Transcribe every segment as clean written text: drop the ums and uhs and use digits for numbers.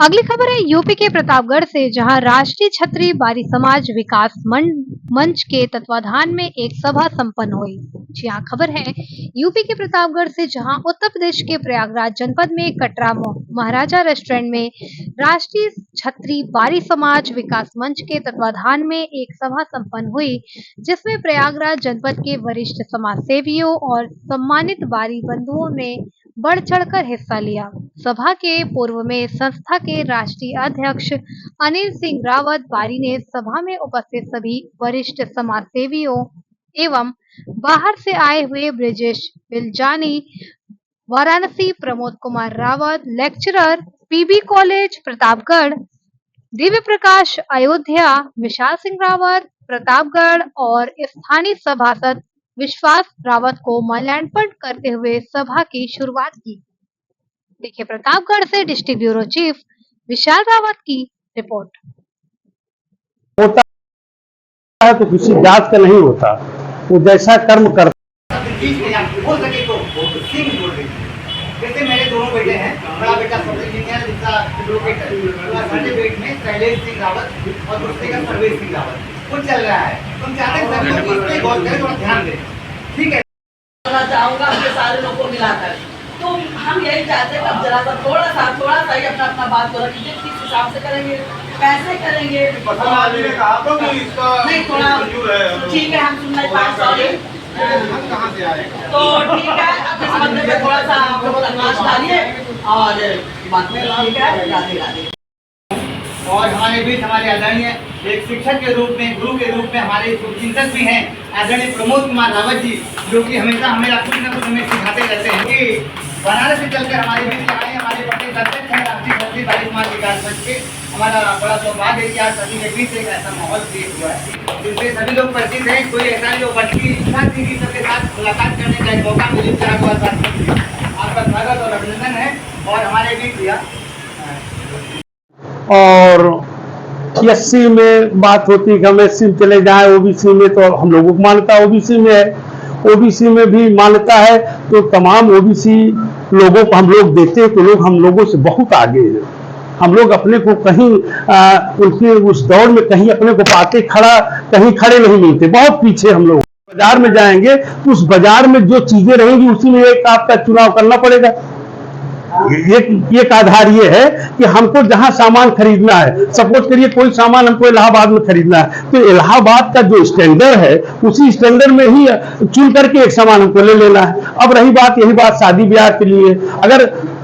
अगली खबर है यूपी के प्रतापगढ़ से, जहां राष्ट्रीय क्षत्रिय बारी समाज विकास मंच के तत्वाधान में एक सभा संपन्न हुई। जी हां, खबर है यूपी के प्रतापगढ़ से, जहां उत्तर प्रदेश के प्रयागराज जनपद में कटरा महाराजा रेस्टोरेंट में राष्ट्रीय क्षत्रिय बारी समाज विकास मंच के तत्वाधान में एक सभा संपन्न हुई, जिसमें प्रयागराज जनपद के वरिष्ठ समाज सेवियों और सम्मानित बारी बंधुओं ने बढ़ चढ़कर हिस्सा लिया। सभा के पूर्व में संस्था के राष्ट्रीय अध्यक्ष अनिल सिंह रावत बारी ने सभा में उपस्थित सभी वरिष्ठ समाज सेवियों एवं बाहर से आए हुए Brijesh Biljani, Varanasi Pramod Kumar Rawat, lecturer PB college Pratapgarh, Divya Prakash Ayodhya, Vishal Singh Rawat Pratapgarh और स्थानीय सभासद विश्वास रावत को माल्यार्पण करते हुए सभा की शुरुआत की। देखिए प्रतापगढ़ से डिस्ट्रिक्ट ब्यूरो चीफ विशाल रावत की रिपोर्ट। होता है तो किसी जात का नहीं होता, वो जैसा कर्म करता हो सके तो सिंह जोड़ देंगे। जैसे मेरे दोनों बेटे हैं, बड़ा बेटा सबसे इंजीनियर जिसका एडवोकेट है, सारे बेट में शैलेश सिंह रावत और दूसरे का सर्वेश सिंह रावत वो चल रहा है। तुम चाहते हैं सब लोग इस पे गौर करें, थोड़ा ध्यान दें, ठीक है? चाहूँगा अपने सारे लोगों को मिलाकर, तो हम यही चाहते हैं अब जरा सा थोड़ा सा ही अपना बात बोला कीजिए, किस हिसाब से करेंगे, कैसे करेंगे। नहीं थोड़ा ठीक है, हम सुन नहीं पाए, सॉरी। तो ठीक है, अब इस बंदे पे थोड़ा सा आप लोग प्रकाश डालिए और बात में ठीक है, राधे। और हमारे बीच हमारे आदरणीय एक शिक्षक के रूप में, गुरु के रूप में हमारे चिंतक भी हैं आदरणीय प्रमोद कुमार रावत जी, जो कि हमेशा हमें कुछ न कुछ हमें सिखाते रहते हैं कि बनारस से चलकर हमारे बीच आए। हमारे प्रदेश अध्यक्ष हैं राष्ट्रीय क्षत्रिय बारी समाज विकास मंच के। हमारा बड़ा सौभाग्य है कि आज सभी के बीच एक ऐसा माहौल क्रिएट हुआ है जिससे सभी लोग परिचित हैं। कोई ऐसा जो बढ़ती इच्छा थी कि सबके साथ मुलाकात करने का एक मौका मिले, आपका स्वागत और अभिनंदन है। और हमारे बीच भैया और एससी में बात होती है कि हम एससी में चले जाएं, ओबीसी में तो हम लोगों को मान्यता ओबीसी में है, ओबीसी में भी मान्यता है, तो तमाम ओबीसी लोगों को हम लोग देते हैं, तो लोग हम लोगों से बहुत आगे हैं। हम लोग अपने को कहीं उनके उस दौड़ में कहीं अपने को पाते कहीं खड़े नहीं मिलते, बहुत पीछे हम लोग। बाजार में जाएंगे तो उस बाजार में जो चीजें रहेंगी उसी में एक आपका चुनाव करना पड़ेगा। एक आधार ये है कि हमको जहां सामान खरीदना है, सपोज करिए कोई सामान हमको इलाहाबाद में खरीदना है, तो इलाहाबाद का जो स्टैंडर्ड है उसी स्टैंडर्ड में ही चुन करके एक सामान हमको ले लेना है। अब रही बात, यही बात शादी ब्याह के लिए, अगर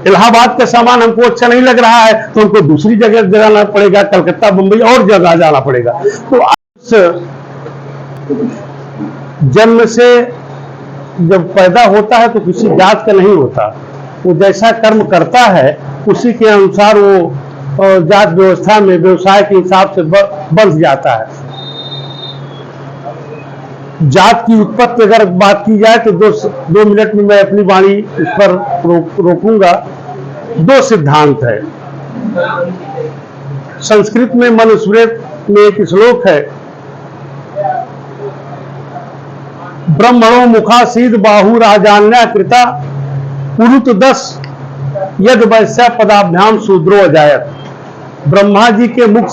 इलाहाबाद का सामान हमको अच्छा नहीं लग रहा है तो हमको दूसरी जगह जाना पड़ेगा, कलकत्ता मुंबई और जगह जाना पड़ेगा। तो जन्म से जब पैदा होता है तो किसी जात का नहीं होता, वो जैसा कर्म करता है उसी के अनुसार वो जात व्यवस्था में व्यवसाय के हिसाब से बढ़ जाता है। जात की उत्पत्ति अगर बात की जाए तो दो मिनट में मैं अपनी वाणी इस पर रोकूंगा। दो सिद्धांत है। संस्कृत में मनुस्मृत में एक श्लोक है, ब्रह्मणो मुखासीद बाहु राजान्या कृता पुरुत 10 यद वैश्य पदाभ्याम शूद्रो अजायत। ब्रह्मा जी के मुख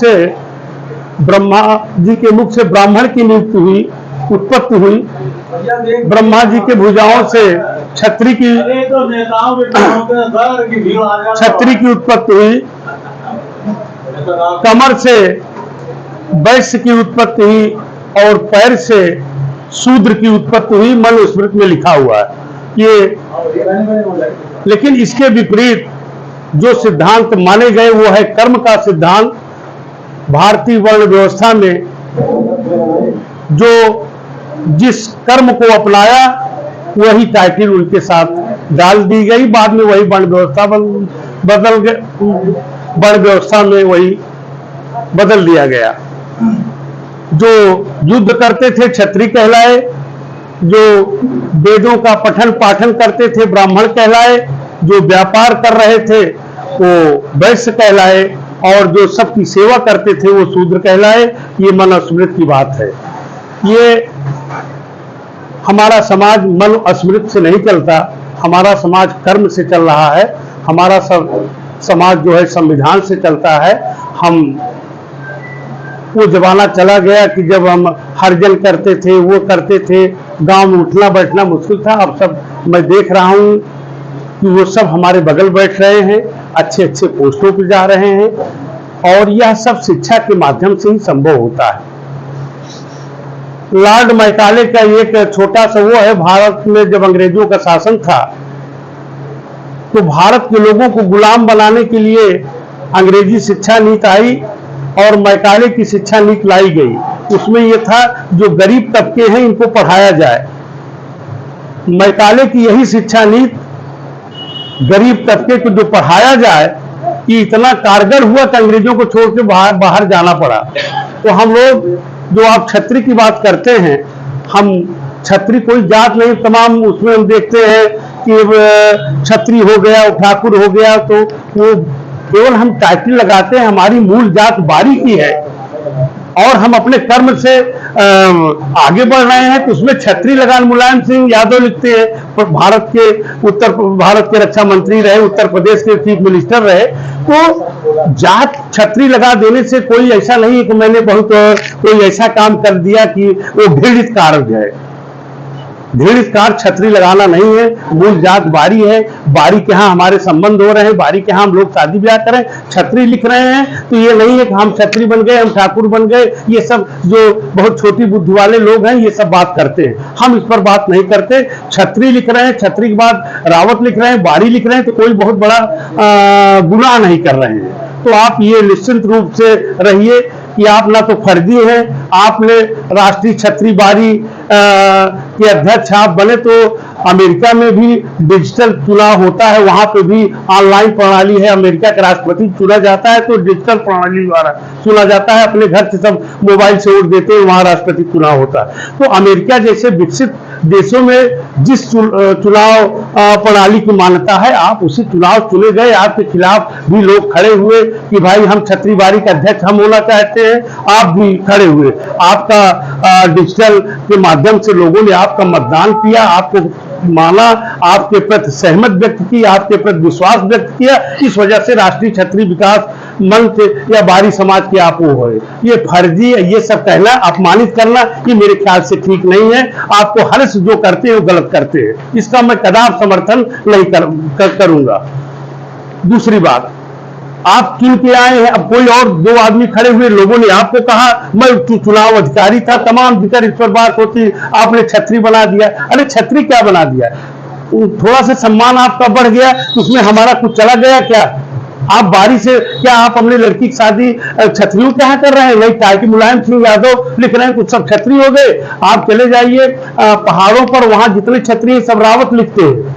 से ब्राह्मण की नियुक्ति हुई, उत्पत्ति हुई। ब्रह्मा जी के भुजाओं से क्षत्रिय की उत्पत्ति हुई। कमर से वैश्य की उत्पत्ति हुई और पैर से शूद्र की उत्पत्ति हुई। मनुस्मृति में लिखा हुआ है ये। लेकिन इसके विपरीत जो सिद्धांत माने गए वो है कर्म का सिद्धांत। भारतीय वर्ण व्यवस्था में जो जिस कर्म को अपनाया वही टाइटल उनके साथ डाल दी गई। बाद में वही वर्ण व्यवस्था बदल गए, वर्ण व्यवस्था में वही बदल दिया गया। जो युद्ध करते थे क्षत्रिय कहलाए, जो वेदों का पठन पाठन करते थे ब्राह्मण कहलाए, जो व्यापार कर रहे थे वो वैश्य कहलाए, और जो सबकी सेवा करते थे वो शूद्र कहलाए। ये मनुस्मृति की बात है। ये हमारा समाज मनुस्मृति से नहीं चलता, हमारा समाज कर्म से चल रहा है। हमारा सब समाज जो है संविधान से चलता है। हम वो जमाना चला गया कि जब हम हरजन करते थे, वो करते थे, गांव में उठना बैठना मुश्किल था। अब सब मैं देख रहा हूं कि वो सब हमारे बगल बैठ रहे हैं, अच्छे अच्छे पोस्टों पर जा रहे हैं, और यह सब शिक्षा के माध्यम से ही संभव होता है। लॉर्ड मैकाले का एक छोटा सा वो है, भारत में जब अंग्रेजों का शासन था तो भारत के लोगों को गुलाम बनाने के लिए अंग्रेजी शिक्षा नीति आई और मैकाले की शिक्षा नीति लाई गई। उसमें यह था जो गरीब तबके हैं इनको पढ़ाया जाए। मैकाले की यही शिक्षा नीति गरीब तबके को जो पढ़ाया जाए कि इतना कारगर हुआ कि अंग्रेजों को छोड़ के बाहर जाना पड़ा। तो हम लोग जो आप क्षत्रिय की बात करते हैं, हम क्षत्रिय कोई जात नहीं, तमाम उसमें हम देखते हैं कि क्षत्रिय हो गया, ठाकुर हो गया, तो वो केवल हम टाइटल लगाते हैं। हमारी मूल जात बारी की है और हम अपने कर्म से आगे बढ़ रहे हैं, तो उसमें क्षत्रिय लगा। मुलायम सिंह यादव लिखते हैं, भारत के रक्षा मंत्री रहे, उत्तर प्रदेश के चीफ मिनिस्टर रहे। तो जात क्षत्रिय लगा देने से कोई ऐसा नहीं है कि मैंने बहुत कोई ऐसा काम कर दिया कि वो घृणित कार्य है। घृणित कार्य क्षत्रिय लगाना नहीं है। मूल जात बारी है, बारी के यहाँ हमारे संबंध हो रहे हैं, बारी के यहाँ हम लोग शादी ब्याह करें, क्षत्रिय लिख रहे हैं। तो ये नहीं है कि हम क्षत्रिय बन गए, हम ठाकुर बन गए। ये सब जो बहुत छोटी बुद्धि वाले लोग हैं ये सब बात करते हैं, हम इस पर बात नहीं करते। क्षत्रिय लिख रहे हैं, क्षत्रिय के बाद रावत लिख रहे हैं, बारी लिख रहे हैं, तो कोई बहुत बड़ा गुनाह नहीं कर रहे हैं। तो आप ये निश्चिंत रूप से रहिए कि आप ना तो फर्जी हैं, आपने राष्ट्रीय क्षत्रिय बारी के अध्यक्ष आप बने तो अमेरिका में भी डिजिटल चुनाव होता है, वहां पे भी ऑनलाइन प्रणाली है। अमेरिका का राष्ट्रपति चुना जाता है तो डिजिटल प्रणाली द्वारा चुना जाता है, अपने घर से सब मोबाइल से वोट देते हैं, वहां राष्ट्रपति चुनाव होता है। तो अमेरिका जैसे विकसित देशों में जिस चुनाव प्रणाली की मान्यता है, आप उसी चुनाव चुने गए, आपके खिलाफ भी लोग खड़े हुए कि भाई हम क्षत्रिय बारी का अध्यक्ष हम होना चाहते हैं, आप भी खड़े हुए। आपका डिजिटल के माध्यम से लोगों ने आपका मतदान किया, आपको माना, आपके प्रति सहमत व्यक्त की, आपके प्रति विश्वास व्यक्त किया। इस वजह से राष्ट्रीय क्षत्रिय विकास मंच या बारी समाज के आप वो है। ये फर्जी ये सब कहना, अपमानित करना, ये मेरे ख्याल से ठीक नहीं है। आपको हर्ष जो करते हैं वो गलत करते हैं, इसका मैं कदापि समर्थन नहीं करूंगा। दूसरी बात, आप चुन के आए हैं, अब कोई और दो आदमी खड़े हुए, लोगों ने आपको कहा मैं चुनाव अधिकारी था, तमाम जिक्र इस पर बात होती, आपने क्षत्रिय बना दिया। अरे क्षत्रिय क्या बना दिया? थोड़ा सा सम्मान आपका बढ़ गया, उसमें हमारा कुछ चला गया क्या? आप बारी से क्या आप अपने लड़की की शादी क्षत्रियों के यहाँ कर रहे हैं? नहीं, टाइटल मुलायम सिंह यादव लिख रहे हैं, कुछ सब क्षत्रिय हो गए। आप चले जाइए पहाड़ों पर, वहां जितने क्षत्रिय सब रावत लिखते हैं,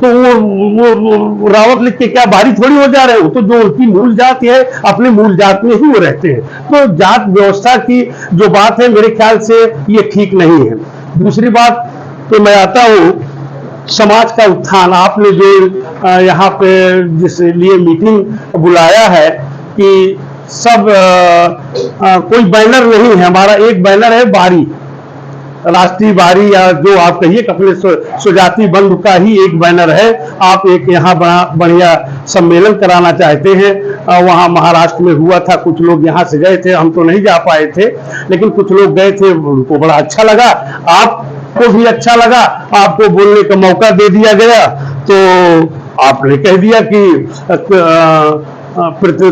तो वो रावत लिख के क्या बारी थोड़ी हो जा रहे हो? तो जो उनकी मूल जात है, अपने मूल जात में ही वो रहते हैं। तो जात व्यवस्था की जो बात है, मेरे ख्याल से ये ठीक नहीं है। दूसरी बात तो मैं आता हूँ समाज का उत्थान। आपने जो यहाँ पे जिस लिए मीटिंग बुलाया है कि सब कोई बैनर नहीं है, हमारा एक बैनर है बारी, राष्ट्रीय बारी या जो आप कहिए, अपने स्वजाति बंधु का ही एक बैनर है। आप एक यहाँ बढ़िया सम्मेलन कराना चाहते हैं, वहाँ महाराष्ट्र में हुआ था, कुछ लोग यहाँ से गए थे, हम तो नहीं जा पाए थे, लेकिन कुछ लोग गए थे, उनको बड़ा अच्छा लगा, आपको भी अच्छा लगा, आपको बोलने का मौका दे दिया गया, तो आपने कह दिया कि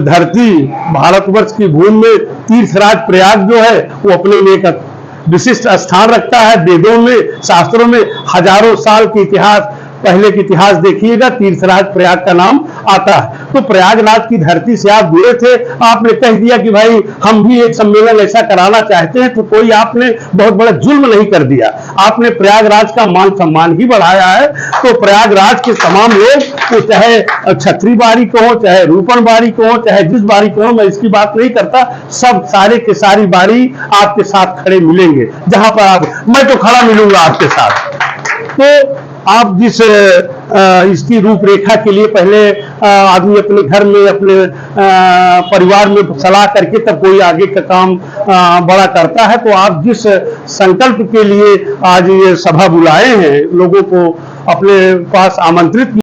धरती भारतवर्ष की भूमि में तीर्थराज प्रयाग जो है वो अपने में एक विशिष्ट स्थान रखता है। वेदों में, शास्त्रों में हजारों साल के इतिहास, पहले के इतिहास देखिएगा, तीर्थराज प्रयाग का नाम आता है। तो प्रयागराज की धरती से आप जुड़े थे, आपने कह दिया कि भाई हम भी एक सम्मेलन ऐसा कराना चाहते हैं, तो कोई आपने बहुत बड़ा जुल्म नहीं कर दिया, आपने प्रयागराज का मान सम्मान ही बढ़ाया है। तो प्रयागराज के तमाम लोग, तो चाहे क्षत्रिय बारी को हो, चाहे रूपन बारी को हो, चाहे जिस बारी को हो, मैं इसकी बात नहीं करता, सब सारे के सारी बारी आपके साथ खड़े मिलेंगे, जहां पर आप, मैं तो खड़ा मिलूंगा आपके साथ। तो आप जिस इसकी रूपरेखा के लिए पहले आदमी अपने घर में, अपने परिवार में सलाह करके तब कोई आगे का काम बड़ा करता है, तो आप जिस संकल्प के लिए आज ये सभा बुलाए हैं, लोगों को अपने पास आमंत्रित